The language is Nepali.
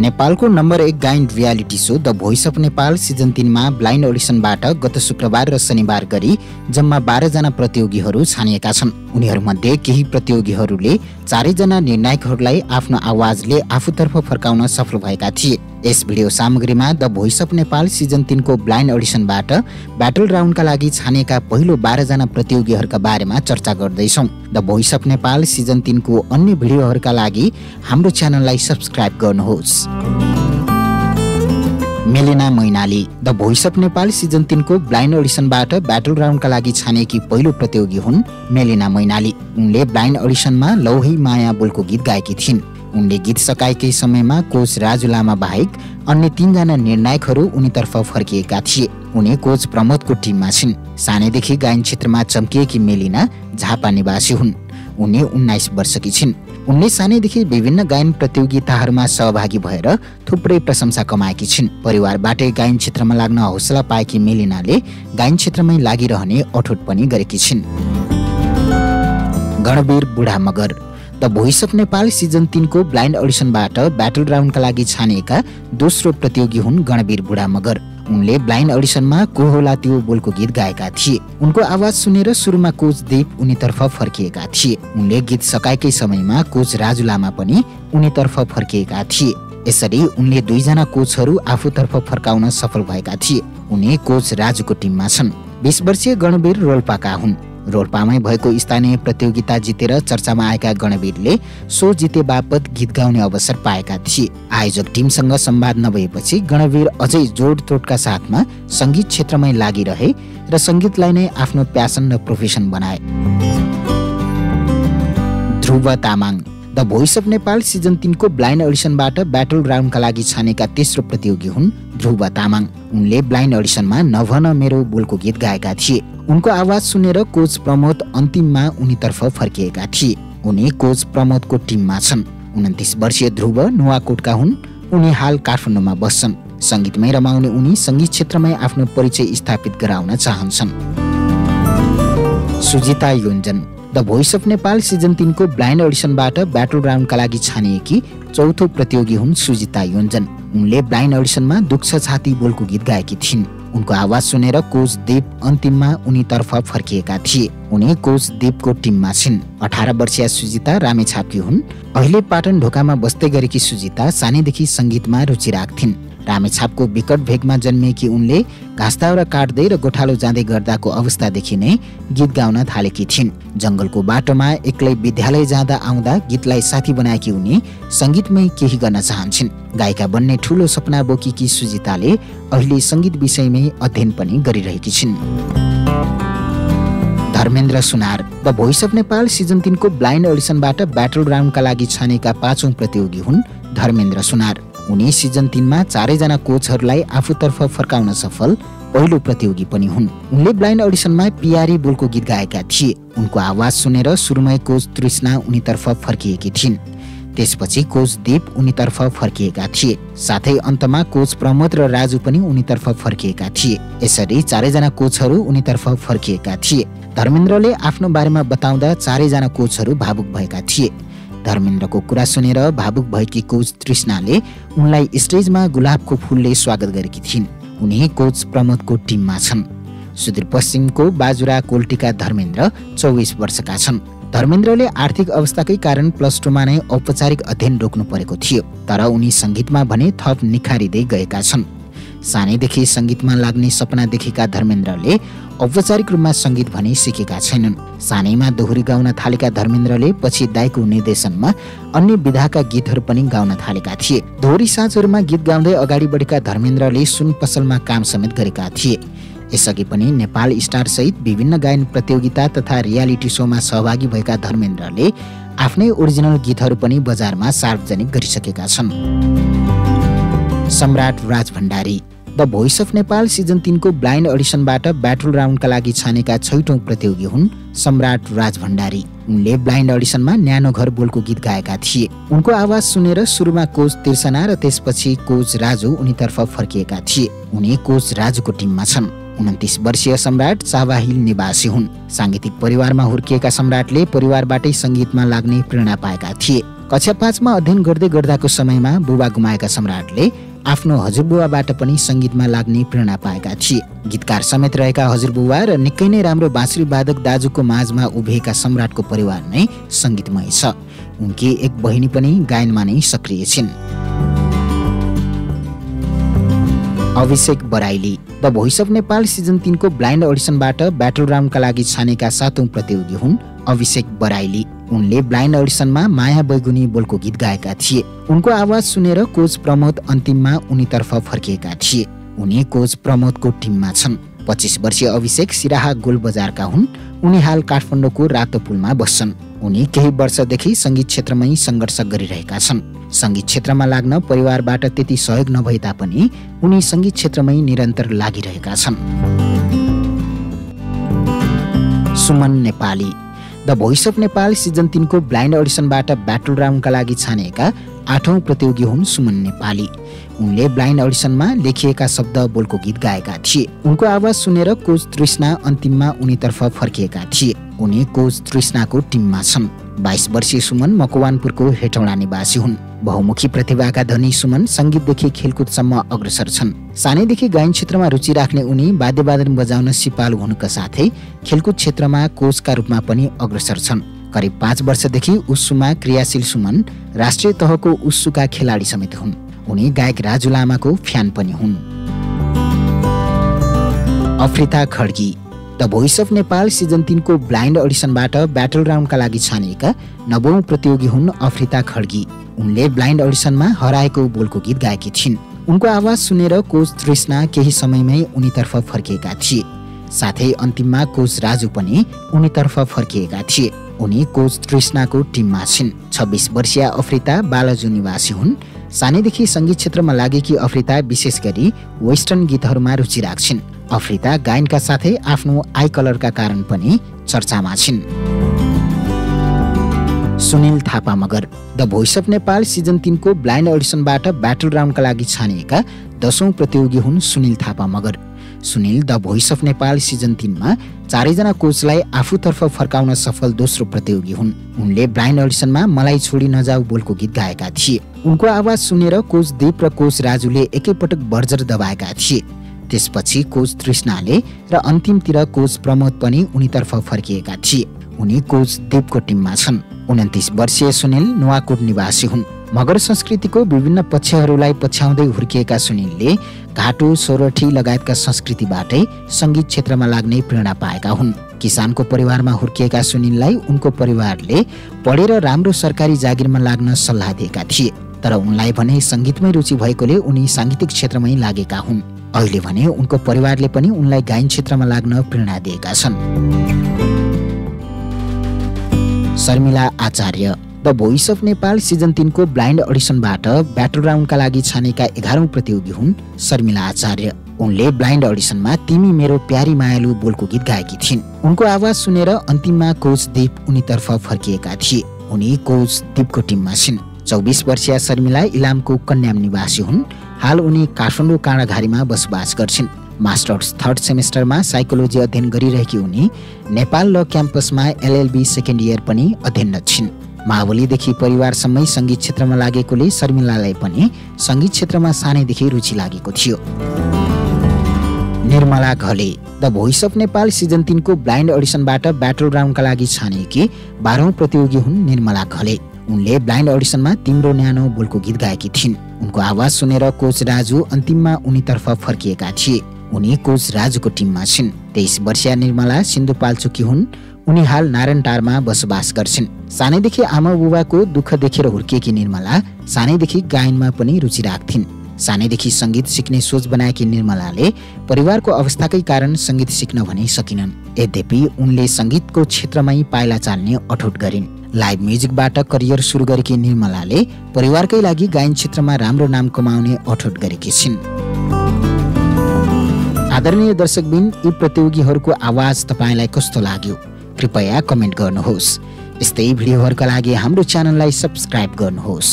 नेपालको नम्बर 1 गायन reality so the voice of Nepal season 3 मा ब्लाइन्ड अडिसनबाट गत शुक्रबार र शनिबार गरी जम्मा 12 जना प्रतियोगीहरू छानिएका छन्। उनीहरूमध्ये केही प्रतियोगीहरूले 4 जना निर्णायकहरूलाई आफ्नो आवाजले आफूतर्फ फर्काउन सफल भएका थिए। यस भिडियो सामग्रीमा the voice of Nepal season 3 को ब्लाइन्ड अडिसनबाट ब्याटल राउन्डका लागि छानिएका पहिलो 12 जना प्रतियोगीहरूका बारेमा चर्चा गर्दैछौँ। The voice of Nepal season 3 को अन्य भिडियोहरूका लागि हाम्रो च्यानललाई सब्स्क्राइब गर्नुहोस्। Melina Mainali the voice of Nepal season 3 को ब्लाइन्ड अडिसनबाट ब्याटल राउन्डका लागि छानिएकी पहिलो प्रतियोगी हुन् मेलिना मैनाली। उनले ब्लाइन्ड अडिसनमा लौ है माया बोलको गीत गाएकी थिइन्। उनले गीत सकाएकै समयमा कोच राजु लामा बाहेक अन्य 3 जना निर्णायकहरू उनीतर्फ फर्किएका थिए। उनी कोच प्रमोदको टिममा छिन्। सानैदेखि गायन क्षेत्रमा चम्किएकी मेलिना झापा निवासी हुन्। उनी 19 वर्षकी छिन्। उनले सानैदेखि विभिन्न गायन प्रतियोगिताहरूमा सहभागी भएर थुप्रै प्रशंसा कमाएकी छिन्। परिवारबाटै गायन क्षेत्रमा लाग्न हौसला पाएकी मेलिनाले गायन क्षेत्रमै लागिरहने अठोट पनि गरेकी छिन्। गणवीर बुढा Magar the voice of Nepal season 3 को ब्लाइन्ड अडिसनबाट ब्याटल राउन्डका लागि छानिएका दोस्रो प्रतियोगी हुन् गणवीर बुढा मगर। उनले ब्लाइन्ड अडिसनमा को होला त्यो बोलको गीत गाएका थिए। उनको आवाज सुनेर सुरुमा कोच देव उनीतर्फ फर्किएका थिए। उनले गीत सकाएकै समयमा कोच राजु लामा पनि उनीतर्फ फर्किएका थिए। यसरी उनले 2 जना कोचहरू आफूतर्फ फर्काउन सफल भएका थिए। उनी कोच राजुको टिममा छन्। 20 वर्षीय गणवीर रोल्पाका हुन्। रोल्पामै भएको स्थानीय प्रतियोगिता जितेर चर्चामा आएका गणवीरले सो जिते बापत गीत गाउने अवसर पाएका थिए। आयोजक टिमसँग संवाद नभएपछि गणवीर अझै जोडतोडका साथमा संगीत क्षेत्रमै लागिरहे र संगीतलाई नै आफ्नो प्यासन र प्रोफेसन बनाए। Dhruv Tamang the voice of Nepal season 3 को ब्लाइन्ड अडिसनबाट ब्याटल राउन्डका लागि छानेका तेस्रो प्रतियोगी हुन् ध्रुव तामाङ। उनले ब्लाइन्ड अडिसनमा नभन मेरो बोलको गीत गाएका थिए। उनको आवाज सुनेर कोच प्रमोद अन्तिममा उनीतर्फ फर्किएका थिए। उनी कोच प्रमोदको टिममा छन्। 29 वर्षीय ध्रुव नुवाकोटका हुन्। उनी हाल काठमाडौँमा बस्छन्। संगीतमै रमाउने उनी संगीत क्षेत्रमै आफ्नो परिचय स्थापित गराउन चाहन्छन्। Sujita Yonjan the voice of Nepal season 3 को ब्लाइन्ड अडिसनबाट ब्याटल राउन्डका लागि छानिएकी चौथो प्रतियोगी हुन् सुजिता योन्जन। उनले ब्लाइन्ड अडिसनमा दुख्छ छाती बोलको गीत गाएकी थिइन्। उनको आवाज सुनेर कोच देव अन्तिममा उनीतर्फ फर्किएका थिए। उनी कोच देवको टिममा छिन्। 18 वर्षीय सुजिता रामेछापकी हुन्। अहिले पाटन ढोकामा बस्दै गरेकी सुजिता सानैदेखि संगीतमा रुचि राख्थिन्। रामेछापको विकट भेगमा जन्मिएकी उनले घाँसदाउरा काट्दै र गोठालो जाँदै गर्दाको अवस्थादेखि नै गीत गाउन थालेकी थिइन्। जंगलको बाटोमा एक्लै विद्यालय जाँदा आउँदा गीतलाई साथी बनाएकी उनी संगीतमै केही गर्न चाहन्छन्। गायिका बन्ने ठूलो सपना बोकेकी सुजिताले अहिले संगीत विषयमै अध्ययन पनि गरिरहेकी छिन्। Dharmendra Sunar the voice of Nepal season 3 को ब्लाइन्ड अडिसनबाट ब्याटल राउन्डका लागि छानेका 5औं प्रतियोगी हुन् धर्मेन्द्र सुनार। उनी सिजन 3 मा 4 जना कोचहरूलाई आफूतर्फ फर्काउन सफल पहिलो प्रतियोगी पनि हुन्। उनले ब्लाइन्ड अडिसनमा पियारी बोलको गीत गाएका थिए। उनको आवाज सुनेर सुरुमै कोच तृष्णा उनीतर्फ फर्किएकी थिइन्। त्यसपछि कोच देव उनीतर्फ फर्किएका थिए। साथै अन्तमा कोच प्रमोद र राजु पनि उनीतर्फ फर्किएका थिए। यसरी 4 जना कोचहरू उनीतर्फ फर्किएका थिए। धर्मेन्द्रले आफ्नो बारेमा बताउँदा 4 जना कोचहरू भावुक भएका थिए। धर्मेन्द्रको कुरा सुनेर भावुक भएकी कोच तृष्णाले उनलाई स्टेजमा गुलाबको फूलले स्वागत गरेकी थिइन्। उनी कोच प्रमोदको टिममा छन्। सुदूरपश्चिमको बाजुरा कोल्टीका धर्मेन्द्र 24 वर्षका छन्। धर्मेन्द्रले आर्थिक अवस्थाकै कारण +2 मा नै औपचारिक अध्ययन रोक्नु परेको थियो। तर उनी संगीतमा भने थप निखारिँदै गएका छन्। सानैदेखि संगीतमा लाग्ने सपना देखेका धर्मेन्द्रले औपचारिक रूपमा संगीत भने सिकेका छैनन्। सानैमा दोहोरी गाउन थालेका धर्मेन्द्रले पछि दाइको निर्देशनमा अन्य विधाका गीतहरू पनि गाउन थालेका थिए। दोहोरी साँझहरूमा गीत गाउँदै अगाडि बढेका धर्मेन्द्रले सुन पसलमा काम समेत गरेका थिए। यसअघि पनि नेपाल स्टार सहित विभिन्न गायन प्रतियोगिता तथा रियालिटी सोमा सहभागी भएका धर्मेन्द्रले आफ्नै ओरिजिनल गीतहरू पनि बजारमा सार्वजनिक गरिसकेका छन्। Samrat Raj Bhandari the voice of Nepal season 3 को ब्लाइन्ड अडिसनबाट ब्याटल राउन्डका लागि छानेका 6औं प्रतियोगी हुन् सम्राट राज भण्डारी। उनले ब्लाइन्ड अडिसनमा न्यानो घर बोलको गीत गाएका थिए। उनको आवाज सुनेर सुरुमा कोच तिर्सना र त्यसपछि कोच राजु उनीतर्फ फर्किएका थिए। उनी कोच राजुको टिममा छन्। 29 वर्षीय सम्राट चावा हिल निवासी हुन्। सांगीतिक परिवारमा हुर्किएका सम्राटले परिवारबाटै संगीतमा लाग्ने प्रेरणा पाएका थिए। कक्षा 5 मा अध्ययन गर्दै गर्दाको समयमा बुबा गुमाएका सम्राटले आफ्नो हजुरबुवाबाट पनि संगीतमा लाग्ने प्रेरणा पाएका थिए। गीतकार समेत रहेका हजुरबुवा र निकै नै राम्रो बाँसुरी वादक दाजुको माझमा उभिएका सम्राटको परिवार नै संगीतमय छ। उनकी एक बहिनी पनि गायनमा नै सक्रिय छिन्। Abhishek Baraili the voice of Nepal season 3 को ब्लाइन्ड अडिसनबाट ब्याटल राउन्डका लागि छानेका 7औं प्रतियोगी हुन् अभिषेक बराइली। उनले ब्लाइन्ड अडिसनमा माया बैगुनी बोलको गीत गाएका थिए। उनको आवाज सुनेर कोच प्रमोद अन्तिममा उनीतर्फ फर्किएका थिए। उनी कोच प्रमोदको टिममा छन्। 25 वर्षीय अभिषेक सिराहा गोल बजारका हुन्। उनी हाल काठमाडौँको रातो पुलमा बस्छन्। उनी केही वर्षदेखि संगीत क्षेत्रमै सङ्घर्ष गरिरहेका छन्। संगीत क्षेत्रमा लाग्न परिवारबाट त्यति सहयोग नभए तापनि उनी संगीत क्षेत्रमै निरन्तर लागिरहेका छन्। Suman Nepali the voice of Nepal season 3 को ब्लाइन्ड अडिसनबाट ब्याटल राउन्डका लागि छानेका 8औं प्रतियोगी हुन् सुमन नेपाली। उनले ब्लाइन्ड अडिसनमा लेखिएका शब्द बोलको गीत गाएका थिए। उनको आवाज सुनेर कोच तृष्णा अन्तिममा उनीतर्फ फर्किएका थिए। उनी कोच तृष्णाको टिममा छन्। 22 वर्षीय सुमन मकवानपुरको हेटौडा निवासी हुन्। बहुमुखी प्रतिभाका धनी सुमन संगीतदेखि खेलकुदसम्म अग्रसर छन्। सानैदेखि गायन क्षेत्रमा रुचि राख्ने उनी वाद्यवादन बजाउन सिपालु हुनुका साथै खेलकुद क्षेत्रमा कोचका रूपमा पनि अग्रसर छन्। करिब 5 वर्षदेखि उस्सुमा क्रियाशील सुमन राष्ट्रिय तहको उस्सुका खेलाडी समेत हुन्। उनी गायक राजु लामाको फ्यान पनि हुन्। Afrita Khadgi the voice of Nepal season 3 को ब्लाइन्ड अडिसनबाट ब्याटल राउन्डका लागि छानिएका 9औं प्रतियोगी हुन् अफ्रिता खड्गी। उनले ब्लाइन्ड अडिसनमा हराएको बोलको गीत गाएकी छिन्। उनको आवाज सुनेर कोच तृष्णा केही समयमै उनीतर्फ फर्किएका थिए। साथै अन्तिममा कोच राजु पनि उनीतर्फ फर्किएका थिए। उनी कोच तृष्णाको टिममा छिन्। 26 वर्षीय अफ्रिता बालाजु निवासी हुन्। सानैदेखि संगीत क्षेत्रमा लागेकी अफ्रिता विशेष गरी वेस्टर्न गीतहरूमा रुचि राख्छिन्। अफ्रिता गायनका साथै आफ्नो आई कलरका कारण पनि चर्चामा छिन्। Sunil Thapa Magar the voice of Nepal season 3 को ब्लाइन्ड अडिसनबाट ब्याटल राउन्डका लागि छानिएका 10औं प्रतियोगी हुन् Sunil Thapa Magar. Sunil the voice of Nepal season 3 मा 4 जना कोचलाई आफूतर्फ फर्काउन सफल दोस्रो प्रतियोगी हुन्। उनले ब्लाइन्ड अडिसनमा मलाई छोडी नजाऊ बोलको गीत गाएका थिए। उनको आवाज सुनेर कोच दीप र कोच राजुले एकैपटक बर्जर दबाएका थिए। त्यसपछि कोच तृष्णाले र अन्तिमतिर कोच प्रमोद पनि उनीतर्फ फर्किएका थिए। उनी कोच दीपको टिममा छन्। 29 वर्षीय सुनिल नुवाकोट निवासी हुन्। मगर संस्कृतिको विभिन्न पक्षहरूलाई पछ्याउँदै हुर्किएका सुनिलले घाटु सोरठी लगायतका संस्कृतिबाटै संगीत क्षेत्रमा लाग्ने प्रेरणा पाएका हुन्। किसानको परिवारमा हुर्किएका सुनिललाई उनको परिवारले पढेर राम्रो सरकारी जागिरमा लाग्न सल्लाह दिएका थिए। तर उनलाई भने संगीतमै रुचि भएकोले उनी सांगीतिक क्षेत्रमै लागेका हुन्। अहिले भने उनको परिवारले पनि उनलाई गायन क्षेत्रमा लाग्न प्रेरणा दिएका छन्। Sharmila Acharya the voice of Nepal season 3 को ब्लाइन्ड अडिसनबाट ब्याटल राउन्डका लागि छानेका 11औं प्रतियोगी हुन् शर्मिला आचार्य। उनले ब्लाइन्ड अडिसनमा तिमी मेरो प्यारी मायालु बोलको गीत गाएकी थिइन्। उनको आवाज सुनेर अन्तिममा कोच दीप उनीतर्फ फर्किएका थिए। उनी कोच दीपको टिममा छिन्। 24 वर्षीय शर्मिला इलामको कन्याम निवासी हुन्। हाल उनी काठमाडौँ काँडाघारीमा बसोबास गर्छिन्। मास्टर्स 3rd सेमेस्टरमा साइकोलोजी अध्ययन गरिरहेकी उनी नेपाल ल क्याम्पसमा LLB सेकेन्ड इयर पनि अध्ययनरत छिन्। मावलीदेखि परिवारसम्मै संगीत क्षेत्रमा लागेकोले शर्मिलालाई पनि संगीत क्षेत्रमा सानैदेखि रुचि लागेको थियो। Nirmala Ghale the voice of Nepal season 3 को ब्लाइन्ड अडिसनबाट ब्याटल राउन्डका लागि छानिएकी 12औं प्रतियोगी हुन् निर्मला घले। उनले ब्लाइन्ड अडिसनमा तिम्रो न्यानो बोलको गीत गाएकी थिइन्। उनको आवाज सुनेर कोच राजु अन्तिममा उनीतर्फ फर्किएका थिए। उनी कोच राजुको टिममा छिन्। 23 वर्षीय निर्मला सिन्धुपाल्चोकी हुन्। उनी हाल नारायणटारमा बसोबास गर्छिन्। सानैदेखि आमा बुबाको दुःख देखेर हुर्किएकी निर्मला सानैदेखि गायनमा पनि रुचि राख्थिन्। सानैदेखि संगीत सिक्ने सोच बनाएकी निर्मलाले परिवारको अवस्थाकै कारण संगीत सिक्न भने सकिनन्। यद्यपि उनले संगीतको क्षेत्रमै पाइला चाल्ने अठोट गरिन्। लाइभ म्युजिकबाट करियर सुरु गरेकी निर्मलाले परिवारकै लागि गायन क्षेत्रमा राम्रो नाम कमाउने अठोट गरेकी छिन्। आदरणीय दर्शकबिन, यी प्रतियोगीहरूको आवाज तपाईलाई कस्तो लाग्यो? कृपया कमेन्ट गर्नुहोस्। यस्तै भिडियोहरूका लागि हाम्रो च्यानललाई सब्स्क्राइब गर्नुहोस्।